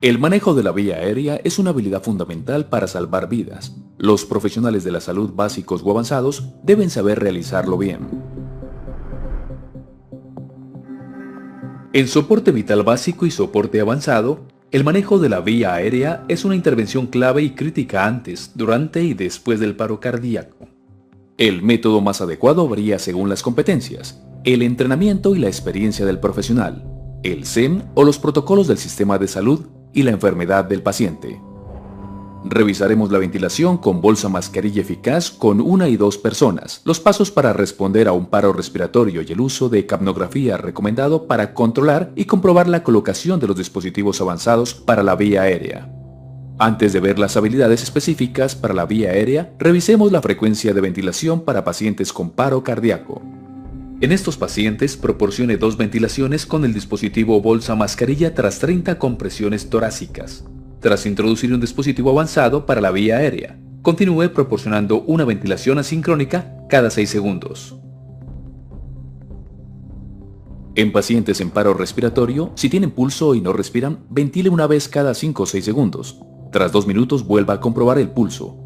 El manejo de la vía aérea es una habilidad fundamental para salvar vidas. Los profesionales de la salud básicos o avanzados deben saber realizarlo bien. En soporte vital básico y soporte avanzado, el manejo de la vía aérea es una intervención clave y crítica antes, durante y después del paro cardíaco. El método más adecuado varía según las competencias, el entrenamiento y la experiencia del profesional, el SEM o los protocolos del sistema de salud y la enfermedad del paciente. Revisaremos la ventilación con bolsa mascarilla eficaz con 1 y 2 personas, los pasos para responder a un paro respiratorio y el uso de capnografía recomendado para controlar y comprobar la colocación de los dispositivos avanzados para la vía aérea. Antes de ver las habilidades específicas para la vía aérea, revisemos la frecuencia de ventilación para pacientes con paro cardíaco. En estos pacientes, proporcione 2 ventilaciones con el dispositivo bolsa mascarilla tras 30 compresiones torácicas. Tras introducir un dispositivo avanzado para la vía aérea, continúe proporcionando una ventilación asincrónica cada 6 segundos. En pacientes en paro respiratorio, si tienen pulso y no respiran, ventile una vez cada 5 o 6 segundos. Tras 2 minutos vuelva a comprobar el pulso.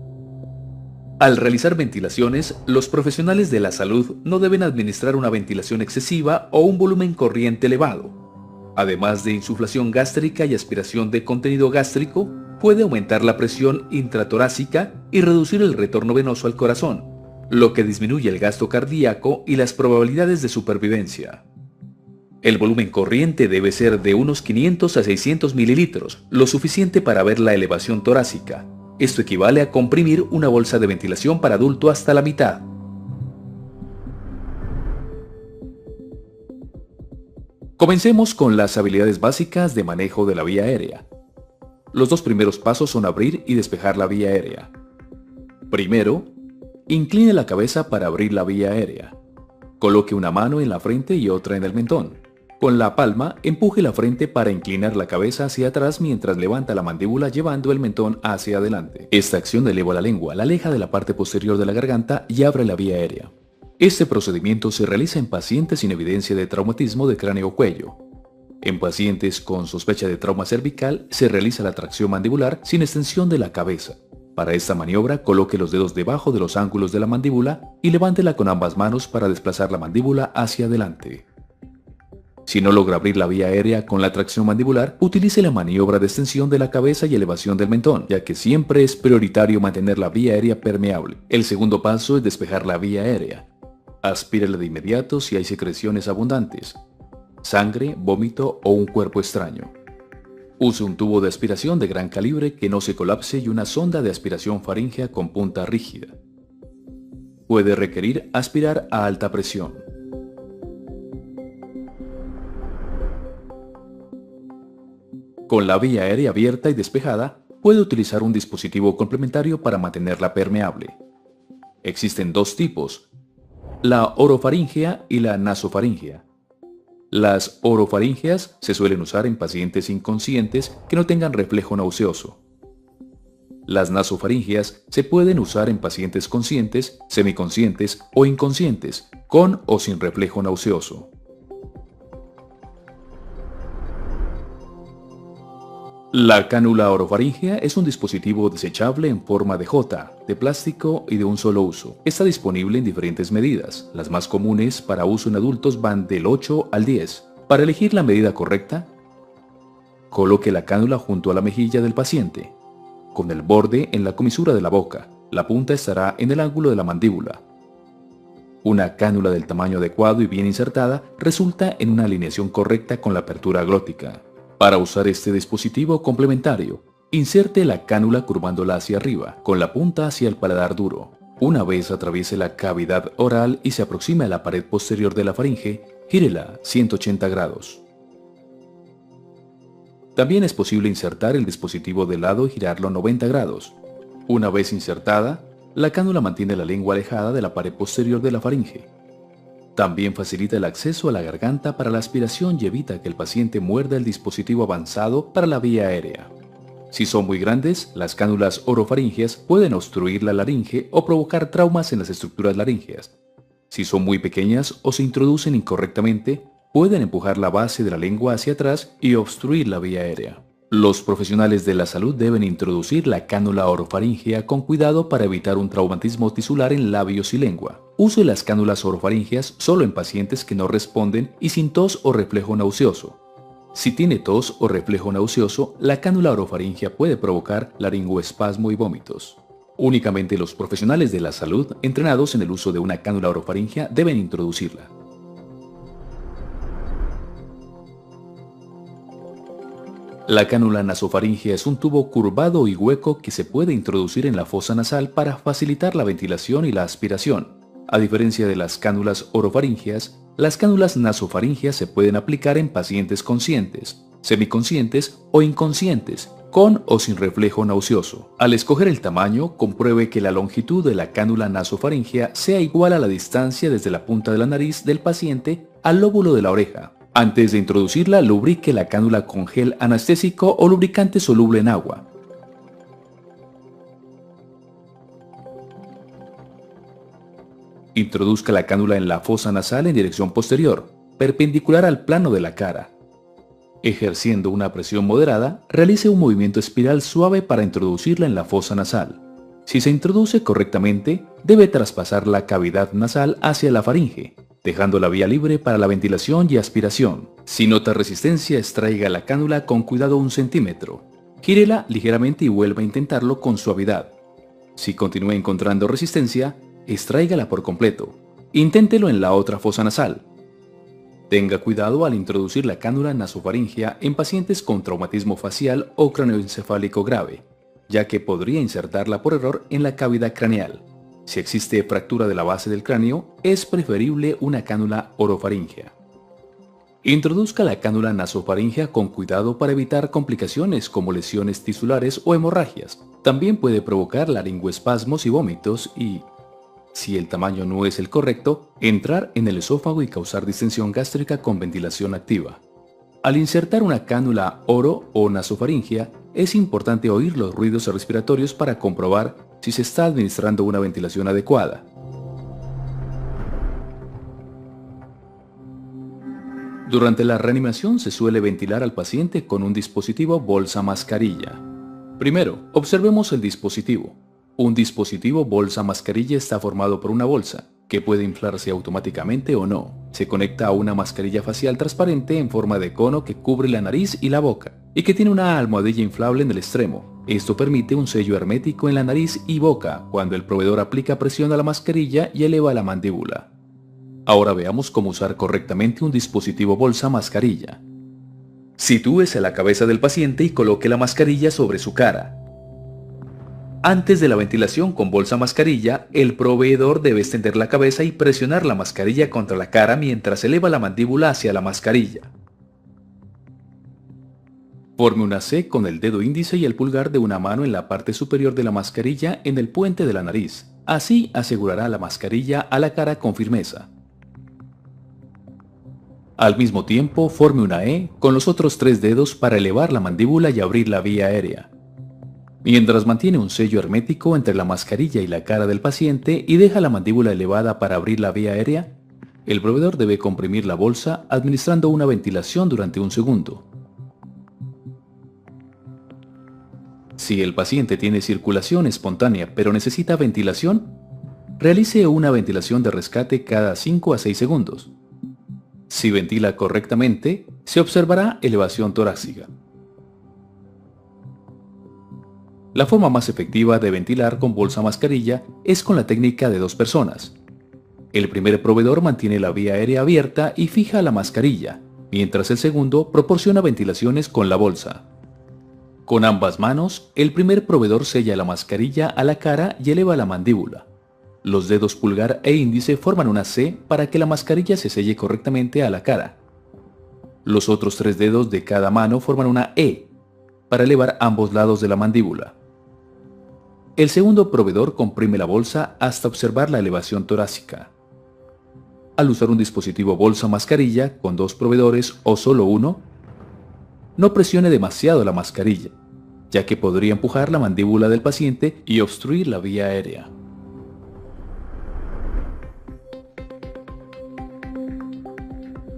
Al realizar ventilaciones, los profesionales de la salud no deben administrar una ventilación excesiva o un volumen corriente elevado. Además de insuflación gástrica y aspiración de contenido gástrico, puede aumentar la presión intratorácica y reducir el retorno venoso al corazón, lo que disminuye el gasto cardíaco y las probabilidades de supervivencia. El volumen corriente debe ser de unos 500 a 600 mililitros, lo suficiente para ver la elevación torácica. Esto equivale a comprimir una bolsa de ventilación para adulto hasta la mitad. Comencemos con las habilidades básicas de manejo de la vía aérea. Los 2 primeros pasos son abrir y despejar la vía aérea. Primero, incline la cabeza para abrir la vía aérea. Coloque una mano en la frente y otra en el mentón. Con la palma, empuje la frente para inclinar la cabeza hacia atrás mientras levanta la mandíbula llevando el mentón hacia adelante. Esta acción eleva la lengua, la aleja de la parte posterior de la garganta y abre la vía aérea. Este procedimiento se realiza en pacientes sin evidencia de traumatismo de cráneo-cuello. En pacientes con sospecha de trauma cervical se realiza la tracción mandibular sin extensión de la cabeza. Para esta maniobra, coloque los dedos debajo de los ángulos de la mandíbula y levántela con ambas manos para desplazar la mandíbula hacia adelante. Si no logra abrir la vía aérea con la tracción mandibular, utilice la maniobra de extensión de la cabeza y elevación del mentón, ya que siempre es prioritario mantener la vía aérea permeable. El segundo paso es despejar la vía aérea. Aspírela de inmediato si hay secreciones abundantes, sangre, vómito o un cuerpo extraño. Use un tubo de aspiración de gran calibre que no se colapse y una sonda de aspiración faríngea con punta rígida. Puede requerir aspirar a alta presión. Con la vía aérea abierta y despejada, puede utilizar un dispositivo complementario para mantenerla permeable. Existen 2 tipos, la orofaríngea y la nasofaríngea. Las orofaringeas se suelen usar en pacientes inconscientes que no tengan reflejo nauseoso. Las nasofaringeas se pueden usar en pacientes conscientes, semiconscientes o inconscientes, con o sin reflejo nauseoso. La cánula orofaríngea es un dispositivo desechable en forma de J, de plástico y de un solo uso. Está disponible en diferentes medidas. Las más comunes para uso en adultos van del 8 al 10. Para elegir la medida correcta, coloque la cánula junto a la mejilla del paciente, con el borde en la comisura de la boca. La punta estará en el ángulo de la mandíbula. Una cánula del tamaño adecuado y bien insertada resulta en una alineación correcta con la apertura glótica. Para usar este dispositivo complementario, inserte la cánula curvándola hacia arriba, con la punta hacia el paladar duro. Una vez atraviese la cavidad oral y se aproxime a la pared posterior de la faringe, gírela 180 grados. También es posible insertar el dispositivo de lado y girarlo 90 grados. Una vez insertada, la cánula mantiene la lengua alejada de la pared posterior de la faringe. También facilita el acceso a la garganta para la aspiración y evita que el paciente muerda el dispositivo avanzado para la vía aérea. Si son muy grandes, las cánulas orofaringeas pueden obstruir la laringe o provocar traumas en las estructuras laríngeas. Si son muy pequeñas o se introducen incorrectamente, pueden empujar la base de la lengua hacia atrás y obstruir la vía aérea. Los profesionales de la salud deben introducir la cánula orofaríngea con cuidado para evitar un traumatismo tisular en labios y lengua. Use las cánulas orofaringeas solo en pacientes que no responden y sin tos o reflejo nauseoso. Si tiene tos o reflejo nauseoso, la cánula orofaríngea puede provocar laringoespasmo y vómitos. Únicamente los profesionales de la salud entrenados en el uso de una cánula orofaríngea deben introducirla. La cánula nasofaríngea es un tubo curvado y hueco que se puede introducir en la fosa nasal para facilitar la ventilación y la aspiración. A diferencia de las cánulas orofaríngeas, las cánulas nasofaringeas se pueden aplicar en pacientes conscientes, semiconscientes o inconscientes, con o sin reflejo nauseoso. Al escoger el tamaño, compruebe que la longitud de la cánula nasofaríngea sea igual a la distancia desde la punta de la nariz del paciente al lóbulo de la oreja. Antes de introducirla, lubrique la cánula con gel anestésico o lubricante soluble en agua. Introduzca la cánula en la fosa nasal en dirección posterior, perpendicular al plano de la cara. Ejerciendo una presión moderada, realice un movimiento espiral suave para introducirla en la fosa nasal. Si se introduce correctamente, debe traspasar la cavidad nasal hacia la faringe, dejando la vía libre para la ventilación y aspiración. Si nota resistencia, extraiga la cánula con cuidado 1 centímetro. Gírela ligeramente y vuelva a intentarlo con suavidad. Si continúa encontrando resistencia, extráigala por completo. Inténtelo en la otra fosa nasal. Tenga cuidado al introducir la cánula nasofaríngea en pacientes con traumatismo facial o cráneoencefálico grave, ya que podría insertarla por error en la cavidad craneal. Si existe fractura de la base del cráneo, es preferible una cánula orofaríngea. Introduzca la cánula nasofaríngea con cuidado para evitar complicaciones como lesiones tisulares o hemorragias. También puede provocar laringoespasmos y vómitos y, si el tamaño no es el correcto, entrar en el esófago y causar distensión gástrica con ventilación activa. Al insertar una cánula oro o nasofaríngea, es importante oír los ruidos respiratorios para comprobar si se está administrando una ventilación adecuada. Durante la reanimación se suele ventilar al paciente con un dispositivo bolsa mascarilla. Primero, observemos el dispositivo. Un dispositivo bolsa mascarilla está formado por una bolsa, que puede inflarse automáticamente o no. Se conecta a una mascarilla facial transparente en forma de cono que cubre la nariz y la boca, y que tiene una almohadilla inflable en el extremo. Esto permite un sello hermético en la nariz y boca cuando el proveedor aplica presión a la mascarilla y eleva la mandíbula. Ahora veamos cómo usar correctamente un dispositivo bolsa mascarilla. Sitúese la cabeza del paciente y coloque la mascarilla sobre su cara. Antes de la ventilación con bolsa mascarilla, el proveedor debe extender la cabeza y presionar la mascarilla contra la cara mientras eleva la mandíbula hacia la mascarilla. Forme una C con el dedo índice y el pulgar de una mano en la parte superior de la mascarilla en el puente de la nariz. Así asegurará la mascarilla a la cara con firmeza. Al mismo tiempo, forme una E con los otros 3 dedos para elevar la mandíbula y abrir la vía aérea. Mientras mantiene un sello hermético entre la mascarilla y la cara del paciente y deja la mandíbula elevada para abrir la vía aérea, el proveedor debe comprimir la bolsa administrando una ventilación durante 1 segundo. Si el paciente tiene circulación espontánea pero necesita ventilación, realice una ventilación de rescate cada 5 a 6 segundos. Si ventila correctamente, se observará elevación torácica. La forma más efectiva de ventilar con bolsa mascarilla es con la técnica de 2 personas. El primer proveedor mantiene la vía aérea abierta y fija la mascarilla, mientras el segundo proporciona ventilaciones con la bolsa. Con ambas manos, el primer proveedor sella la mascarilla a la cara y eleva la mandíbula. Los dedos pulgar e índice forman una C para que la mascarilla se selle correctamente a la cara. Los otros 3 dedos de cada mano forman una E para elevar ambos lados de la mandíbula. El segundo proveedor comprime la bolsa hasta observar la elevación torácica. Al usar un dispositivo bolsa mascarilla con 2 proveedores o solo uno, no presione demasiado la mascarilla, ya que podría empujar la mandíbula del paciente y obstruir la vía aérea.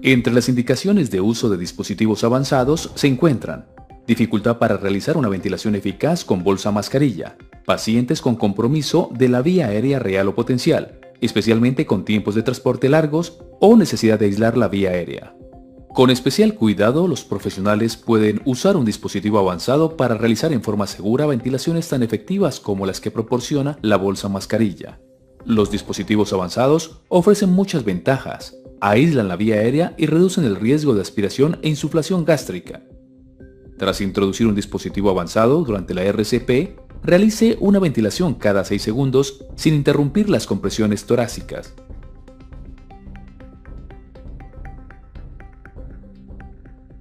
Entre las indicaciones de uso de dispositivos avanzados se encuentran dificultad para realizar una ventilación eficaz con bolsa mascarilla, pacientes con compromiso de la vía aérea real o potencial, especialmente con tiempos de transporte largos o necesidad de aislar la vía aérea. Con especial cuidado, los profesionales pueden usar un dispositivo avanzado para realizar en forma segura ventilaciones tan efectivas como las que proporciona la bolsa mascarilla. Los dispositivos avanzados ofrecen muchas ventajas, aíslan la vía aérea y reducen el riesgo de aspiración e insuflación gástrica. Tras introducir un dispositivo avanzado durante la RCP, realice una ventilación cada 6 segundos sin interrumpir las compresiones torácicas.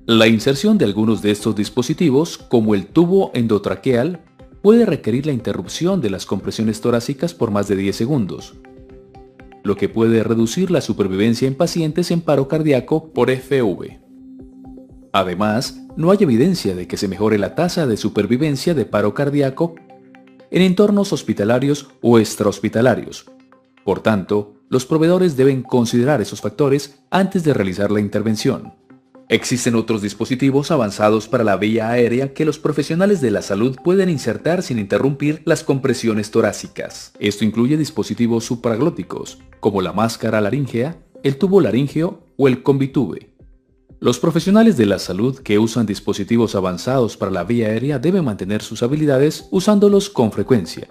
La inserción de algunos de estos dispositivos, como el tubo endotraqueal, puede requerir la interrupción de las compresiones torácicas por más de 10 segundos, lo que puede reducir la supervivencia en pacientes en paro cardíaco por FV. Además, no hay evidencia de que se mejore la tasa de supervivencia de paro cardíaco en entornos hospitalarios o extrahospitalarios. Por tanto, los proveedores deben considerar esos factores antes de realizar la intervención. Existen otros dispositivos avanzados para la vía aérea que los profesionales de la salud pueden insertar sin interrumpir las compresiones torácicas. Esto incluye dispositivos supraglóticos, como la máscara laríngea, el tubo laríngeo o el Combitube. Los profesionales de la salud que usan dispositivos avanzados para la vía aérea deben mantener sus habilidades usándolos con frecuencia.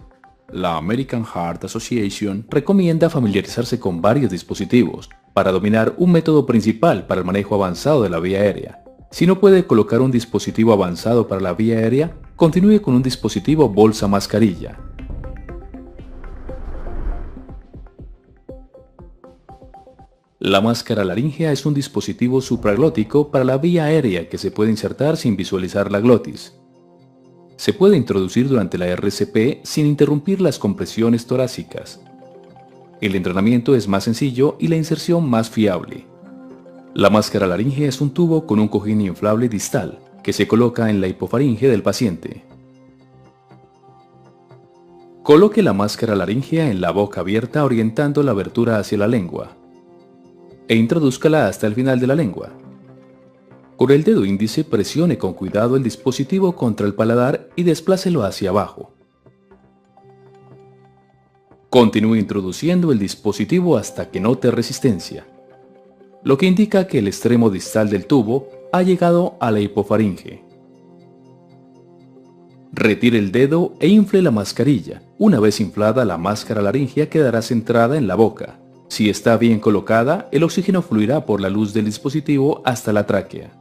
La American Heart Association recomienda familiarizarse con varios dispositivos para dominar un método principal para el manejo avanzado de la vía aérea. Si no puede colocar un dispositivo avanzado para la vía aérea, continúe con un dispositivo bolsa mascarilla. La máscara laríngea es un dispositivo supraglótico para la vía aérea que se puede insertar sin visualizar la glotis. Se puede introducir durante la RCP sin interrumpir las compresiones torácicas. El entrenamiento es más sencillo y la inserción más fiable. La máscara laríngea es un tubo con un cojín inflable distal que se coloca en la hipofaringe del paciente. Coloque la máscara laríngea en la boca abierta orientando la abertura hacia la lengua e introdúzcala hasta el final de la lengua. Con el dedo índice presione con cuidado el dispositivo contra el paladar y desplácelo hacia abajo. Continúe introduciendo el dispositivo hasta que note resistencia, lo que indica que el extremo distal del tubo ha llegado a la hipofaringe. Retire el dedo e infle la mascarilla. Una vez inflada, la máscara laríngea quedará centrada en la boca. Si está bien colocada, el oxígeno fluirá por la luz del dispositivo hasta la tráquea.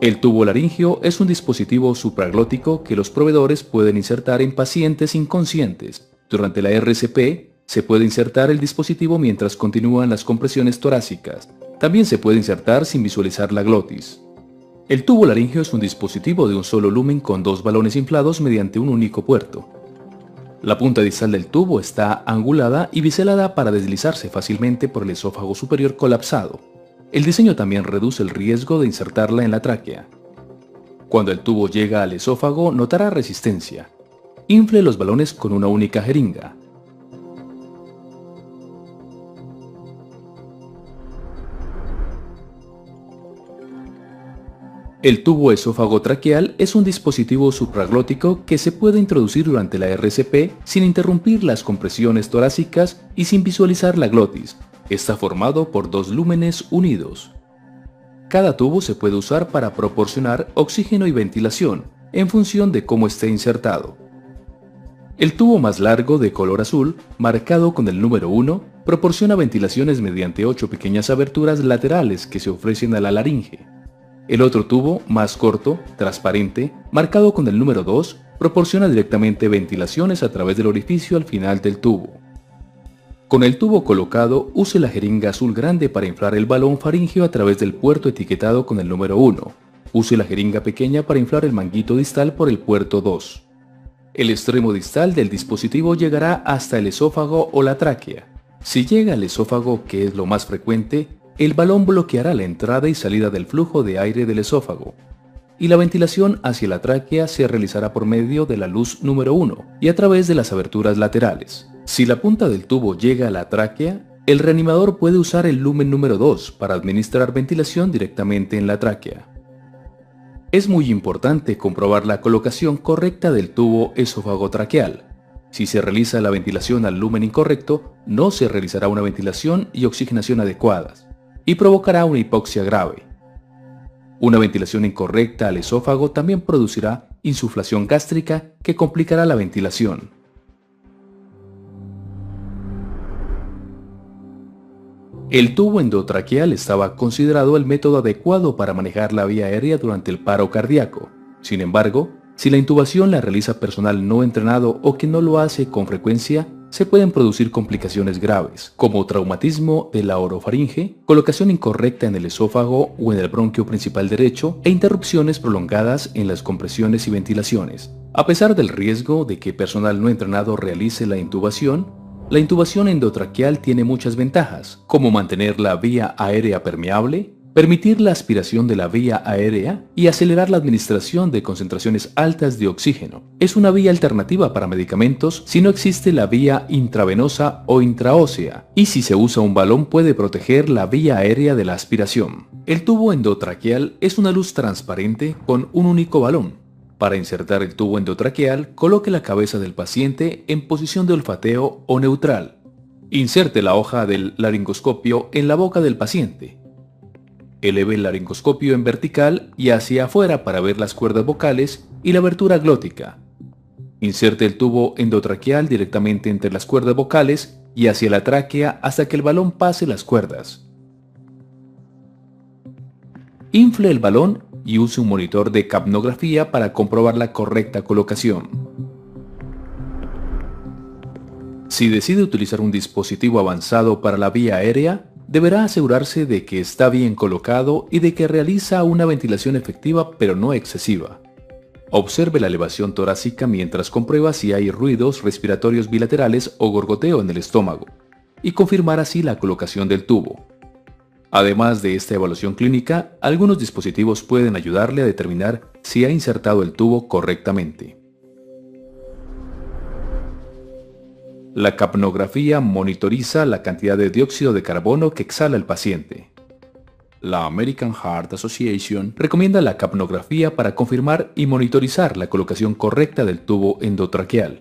El tubo laríngeo es un dispositivo supraglótico que los proveedores pueden insertar en pacientes inconscientes. Durante la RCP, se puede insertar el dispositivo mientras continúan las compresiones torácicas. También se puede insertar sin visualizar la glotis. El tubo laríngeo es un dispositivo de un solo lumen con dos balones inflados mediante un único puerto. La punta distal del tubo está angulada y biselada para deslizarse fácilmente por el esófago superior colapsado. El diseño también reduce el riesgo de insertarla en la tráquea. Cuando el tubo llega al esófago, notará resistencia. Infle los balones con una única jeringa. El tubo esófago traqueal es un dispositivo supraglótico que se puede introducir durante la RCP sin interrumpir las compresiones torácicas y sin visualizar la glotis. Está formado por dos lúmenes unidos. Cada tubo se puede usar para proporcionar oxígeno y ventilación en función de cómo esté insertado. El tubo más largo de color azul, marcado con el número 1, proporciona ventilaciones mediante 8 pequeñas aberturas laterales que se ofrecen a la laringe. El otro tubo, más corto, transparente, marcado con el número 2, proporciona directamente ventilaciones a través del orificio al final del tubo. Con el tubo colocado, use la jeringa azul grande para inflar el balón faríngeo a través del puerto etiquetado con el número 1. Use la jeringa pequeña para inflar el manguito distal por el puerto 2. El extremo distal del dispositivo llegará hasta el esófago o la tráquea. Si llega al esófago, que es lo más frecuente, el balón bloqueará la entrada y salida del flujo de aire del esófago, y la ventilación hacia la tráquea se realizará por medio de la luz número 1 y a través de las aberturas laterales. Si la punta del tubo llega a la tráquea, El reanimador puede usar el lumen número 2 para administrar ventilación directamente en la tráquea. Es muy importante comprobar la colocación correcta del tubo esófago-traqueal. Si se realiza la ventilación al lumen incorrecto, no se realizará una ventilación y oxigenación adecuadas, y provocará una hipoxia grave. Una ventilación incorrecta al esófago también producirá insuflación gástrica que complicará la ventilación. El tubo endotraqueal estaba considerado el método adecuado para manejar la vía aérea durante el paro cardíaco. Sin embargo, si la intubación la realiza personal no entrenado o que no lo hace con frecuencia, se pueden producir complicaciones graves, como traumatismo de la orofaringe, colocación incorrecta en el esófago o en el bronquio principal derecho e interrupciones prolongadas en las compresiones y ventilaciones. A pesar del riesgo de que personal no entrenado realice la intubación endotraqueal tiene muchas ventajas, como mantener la vía aérea permeable, permitir la aspiración de la vía aérea y acelerar la administración de concentraciones altas de oxígeno. Es una vía alternativa para medicamentos si no existe la vía intravenosa o intraósea, y si se usa un balón puede proteger la vía aérea de la aspiración. El tubo endotraqueal es una luz transparente con un único balón. Para insertar el tubo endotraqueal, coloque la cabeza del paciente en posición de olfateo o neutral. Inserte la hoja del laringoscopio en la boca del paciente. Eleve el laringoscopio en vertical y hacia afuera para ver las cuerdas vocales y la abertura glótica. Inserte el tubo endotraqueal directamente entre las cuerdas vocales y hacia la tráquea hasta que el balón pase las cuerdas. Infle el balón y use un monitor de capnografía para comprobar la correcta colocación. Si decide utilizar un dispositivo avanzado para la vía aérea, deberá asegurarse de que está bien colocado y de que realiza una ventilación efectiva pero no excesiva. Observe la elevación torácica mientras comprueba si hay ruidos respiratorios bilaterales o gorgoteo en el estómago, y confirmar así la colocación del tubo. Además de esta evaluación clínica, algunos dispositivos pueden ayudarle a determinar si ha insertado el tubo correctamente. La capnografía monitoriza la cantidad de dióxido de carbono que exhala el paciente. La American Heart Association recomienda la capnografía para confirmar y monitorizar la colocación correcta del tubo endotraqueal.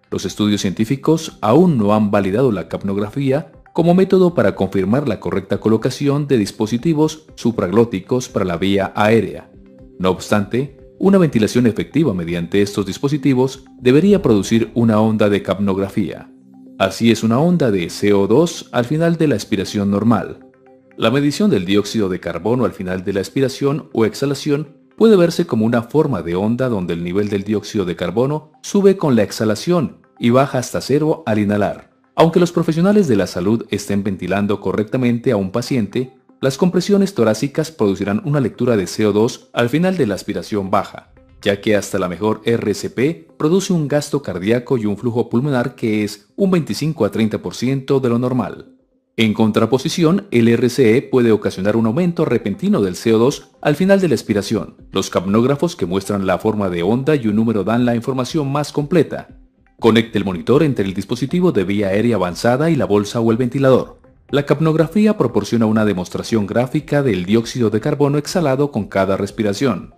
Los estudios científicos aún no han validado la capnografía como método para confirmar la correcta colocación de dispositivos supraglóticos para la vía aérea. No obstante, una ventilación efectiva mediante estos dispositivos debería producir una onda de capnografía. Así es una onda de CO2 al final de la expiración normal. La medición del dióxido de carbono al final de la expiración o exhalación puede verse como una forma de onda donde el nivel del dióxido de carbono sube con la exhalación y baja hasta cero al inhalar. Aunque los profesionales de la salud estén ventilando correctamente a un paciente, las compresiones torácicas producirán una lectura de CO2 al final de la aspiración baja, ya que hasta la mejor RCP produce un gasto cardíaco y un flujo pulmonar que es un 25 a 30% de lo normal. En contraposición, el RCE puede ocasionar un aumento repentino del CO2 al final de la expiración. Los capnógrafos que muestran la forma de onda y un número dan la información más completa. Conecte el monitor entre el dispositivo de vía aérea avanzada y la bolsa o el ventilador. La capnografía proporciona una demostración gráfica del dióxido de carbono exhalado con cada respiración.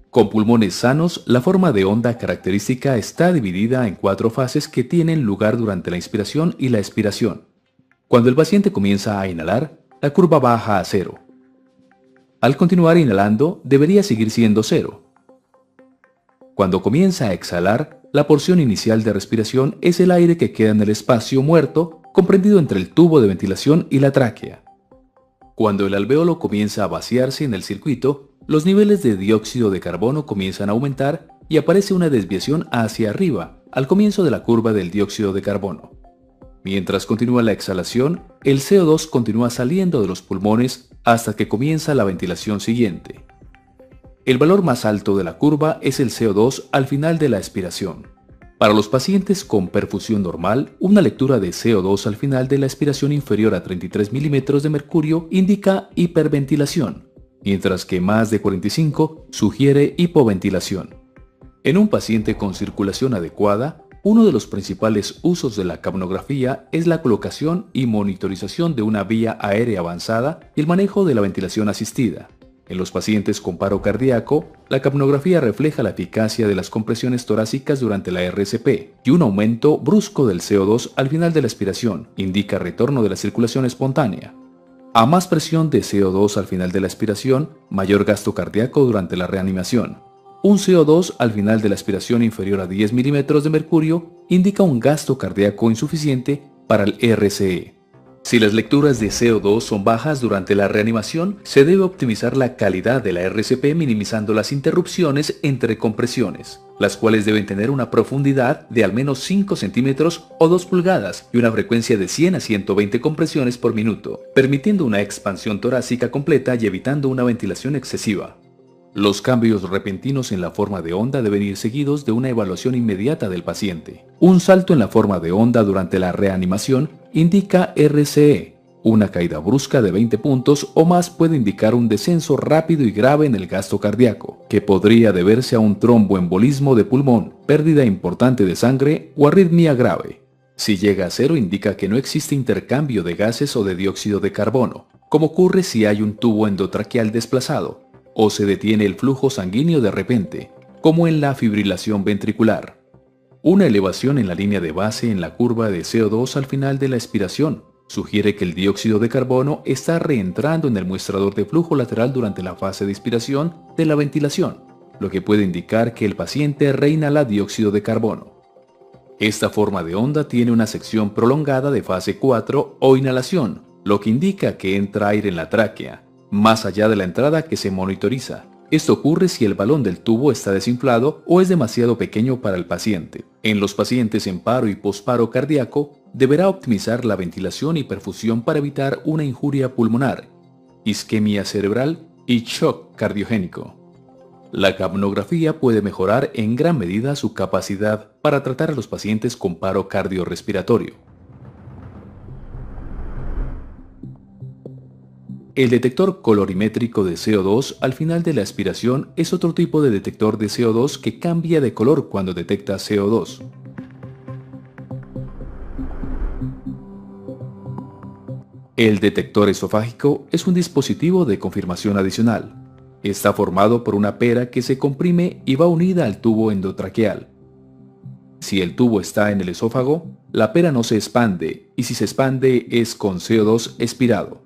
Con pulmones sanos, la forma de onda característica está dividida en 4 fases que tienen lugar durante la inspiración y la expiración. Cuando el paciente comienza a inhalar, la curva baja a 0. Al continuar inhalando, debería seguir siendo 0. Cuando comienza a exhalar, la porción inicial de respiración es el aire que queda en el espacio muerto comprendido entre el tubo de ventilación y la tráquea. Cuando el alvéolo comienza a vaciarse en el circuito, los niveles de dióxido de carbono comienzan a aumentar y aparece una desviación hacia arriba al comienzo de la curva del dióxido de carbono. Mientras continúa la exhalación, el CO2 continúa saliendo de los pulmones hasta que comienza la ventilación siguiente. El valor más alto de la curva es el CO2 al final de la expiración. Para los pacientes con perfusión normal, una lectura de CO2 al final de la expiración inferior a 33 milímetros de mercurio indica hiperventilación, mientras que más de 45 sugiere hipoventilación. En un paciente con circulación adecuada, Uno de los principales usos de la capnografía es la colocación y monitorización de una vía aérea avanzada y el manejo de la ventilación asistida. En los pacientes con paro cardíaco, la capnografía refleja la eficacia de las compresiones torácicas durante la RCP y un aumento brusco del CO2 al final de la expiración indica retorno de la circulación espontánea. A más presión de CO2 al final de la expiración, mayor gasto cardíaco durante la reanimación. Un CO2 al final de la aspiración inferior a 10 milímetros de mercurio indica un gasto cardíaco insuficiente para el RCE. Si las lecturas de CO2 son bajas durante la reanimación, se debe optimizar la calidad de la RCP minimizando las interrupciones entre compresiones, las cuales deben tener una profundidad de al menos 5 centímetros o 2 pulgadas y una frecuencia de 100 a 120 compresiones por minuto, permitiendo una expansión torácica completa y evitando una ventilación excesiva. Los cambios repentinos en la forma de onda deben ir seguidos de una evaluación inmediata del paciente. Un salto en la forma de onda durante la reanimación indica RCE. Una caída brusca de 20 puntos o más puede indicar un descenso rápido y grave en el gasto cardíaco, que podría deberse a un tromboembolismo de pulmón, pérdida importante de sangre o arritmia grave. Si llega a cero indica que no existe intercambio de gases o de dióxido de carbono, como ocurre si hay un tubo endotraqueal desplazado, o se detiene el flujo sanguíneo de repente, como en la fibrilación ventricular. Una elevación en la línea de base en la curva de CO2 al final de la expiración sugiere que el dióxido de carbono está reentrando en el muestrador de flujo lateral durante la fase de inspiración de la ventilación, lo que puede indicar que el paciente reinhala dióxido de carbono. Esta forma de onda tiene una sección prolongada de fase 4 o inhalación, lo que indica que entra aire en la tráquea, más allá de la entrada que se monitoriza. Esto ocurre si el balón del tubo está desinflado o es demasiado pequeño para el paciente. En los pacientes en paro y posparo cardíaco, deberá optimizar la ventilación y perfusión para evitar una injuria pulmonar, isquemia cerebral y shock cardiogénico. La capnografía puede mejorar en gran medida su capacidad para tratar a los pacientes con paro cardiorrespiratorio. El detector colorimétrico de CO2 al final de la aspiración es otro tipo de detector de CO2 que cambia de color cuando detecta CO2. El detector esofágico es un dispositivo de confirmación adicional. Está formado por una pera que se comprime y va unida al tubo endotraqueal. Si el tubo está en el esófago, la pera no se expande y si se expande es con CO2 expirado.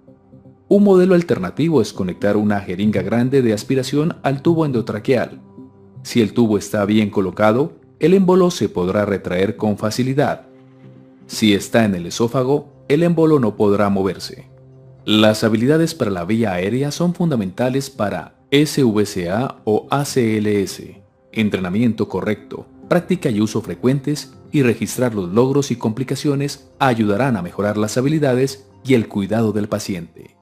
Un modelo alternativo es conectar una jeringa grande de aspiración al tubo endotraqueal. Si el tubo está bien colocado, el émbolo se podrá retraer con facilidad. Si está en el esófago, el émbolo no podrá moverse. Las habilidades para la vía aérea son fundamentales para SVCA o ACLS. Entrenamiento correcto, práctica y uso frecuentes y registrar los logros y complicaciones ayudarán a mejorar las habilidades y el cuidado del paciente.